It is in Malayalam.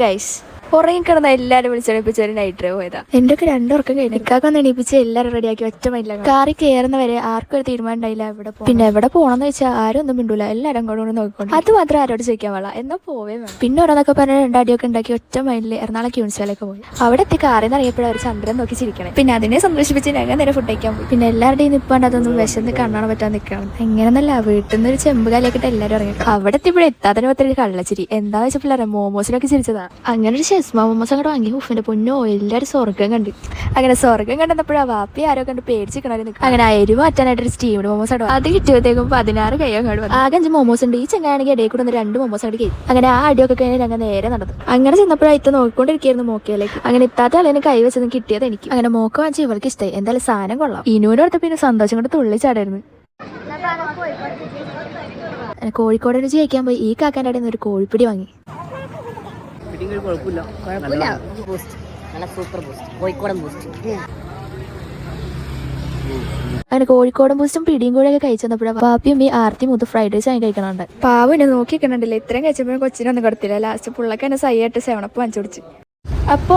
ഗൈസ് ഉറങ്ങിക്കിടന്ന എല്ലാവരും വിളിച്ചെണിപ്പിച്ച് ഒരു നൈറ്റ് ഡ്രൈവ് പോയതാ. എൻ്റെ ഒക്കെ രണ്ടുറക്കം കഴിഞ്ഞു. നിക്കാക്കൊന്ന് എണീപ്പിച്ച് എല്ലാവരും റെഡിയാക്കി ഒറ്റ മൈൻഡില്ല. കാറി കയറുന്നവരെ ആർക്കും ഒരു തീരുമാനം ഉണ്ടായില്ല എവിടെ പോകും. പിന്നെ എവിടെ പോകണമെന്ന് വെച്ചാൽ ആരും ഒന്നും മിണ്ടൂല, എല്ലാവരും അങ്ങോട്ട് നോക്കിക്കൊണ്ട്. അത് മാത്രം ആരോട് ചോദിക്കാൻ പാടില്ല, എന്നാ പോവേ വേണം. പിന്നെ ഓരോന്നൊക്കെ പറഞ്ഞ രണ്ടടിയൊക്കെ ഉണ്ടാക്കി ഒറ്റ മൈൻഡിൽ എറണാകുളം ക്യൂൻസിലേക്ക് പോയി. അവിടെ എത്തി കാറിന്ന് ഇറങ്ങിയപ്പോഴും അവർ ചന്ദ്രൻ നോക്കി ചിരിക്കണേ. പിന്നെ അതിനെ സന്തോഷിപ്പിച്ച് ഞങ്ങൾ നേരെ ഫുഡ് കഴിക്കാൻ പോയി. പിന്നെ എല്ലാവരുടെയും നിപ്പാണ്ട് അതൊന്നും വിശന്ന് കാണാൻ പറ്റാൻ നിൽക്കണം. എങ്ങനെന്നല്ല വീട്ടിൽ നിന്ന് ഒരു ചെമ്പ് കാലിയാക്കിട്ട് എല്ലാവരും ഇറങ്ങി. അവിടെ എത്തിയപ്പോഴും എത്താതെ ഒത്തിരി കള്ളച്ചിരി. എന്താ വെച്ചപ്പോഴേ മോമോസിലൊക്കെ ചിരിച്ചതാ. അങ്ങനെ ഒരു ഷെസ്മ മോമോസ് അങ്ങോട്ട് വാങ്ങി. ഉഫിന്റെ പൊന്നോ, എല്ലാവരും സ്വർഗ്ഗം കണ്ട്. അങ്ങനെ സ്വർഗ്ഗം കണ്ടപ്പോഴാ വാപ്പി ആരോ കണ്ട് പേടിച്ചിക്കണവരെ നിൽക്കും. അങ്ങനെ അരി മാറ്റാനായിട്ട് ഒരു സ്റ്റീംഡ് മോമോസ് അവിടെ അത് കിട്ടിയപ്പോഴത്തേക്കും 16 കൈ അങ്ങോട്ട് വന്നു. ആകെ 5 മോമോസ് ഉണ്ട്. ഈ ചെങ്ങാണെങ്കിൽ ഇടയിൽ കൂടെ 2 മോമോസ് അങ്ങോട്ട് കയറി. അങ്ങനെ ആ അടിയൊക്കെ കഴിഞ്ഞ് ഞങ്ങൾ നേരെ നടന്നു. അങ്ങനെ ചെന്നപ്പോഴാ ഇത്ത നോക്കിക്കൊണ്ടിരിക്കുന്നു മോക്കയിലേക്ക്. അങ്ങനെ ഇത്താത്ത അളിന് കൈ വെച്ചത് കിട്ടിയത് എനിക്ക്. അങ്ങനെ മോക്ക വാങ്ങിച്ച് ഇവൾക്ക് ഇഷ്ടമായി. എന്തായാലും സാധനം കൊള്ളാം. ഇനൂന് അടുത്ത പിന്നെ സന്തോഷം കൊണ്ട് തുള്ളിച്ചാടായിരുന്നു. കോഴിക്കോട് രുചി കഴിക്കാൻ പോയി. ഈ കാക്കാൻ്റെ ഇടയിൽ നിന്ന് ഒരു കോഴിപ്പിടി വാങ്ങി. അങ്ങനെ കോഴിക്കോടൻ ബൂസ്റ്റും പിടിയും കൂടെയൊക്കെ കഴിച്ചു വന്നപ്പോഴാ പാപ്പിയും ഈ ആർത്തി മൂത്ത് ഫ്രൈഡ് റൈസ് വാങ്ങി കഴിക്കണുണ്ട്. പാവം എന്നെ നോക്കിക്കണുണ്ടല്ലേ, ഇത്രയും കഴിച്ചപ്പോഴും കൊച്ചിനൊന്നും കൊടുത്തില്ല. ലാസ്റ്റ് പുള്ളക്ക് എന്നെ സൈയായിട്ട് 7 അപ്പ് വാങ്ങിച്ചു കൊടുത്തു. അപ്പൊ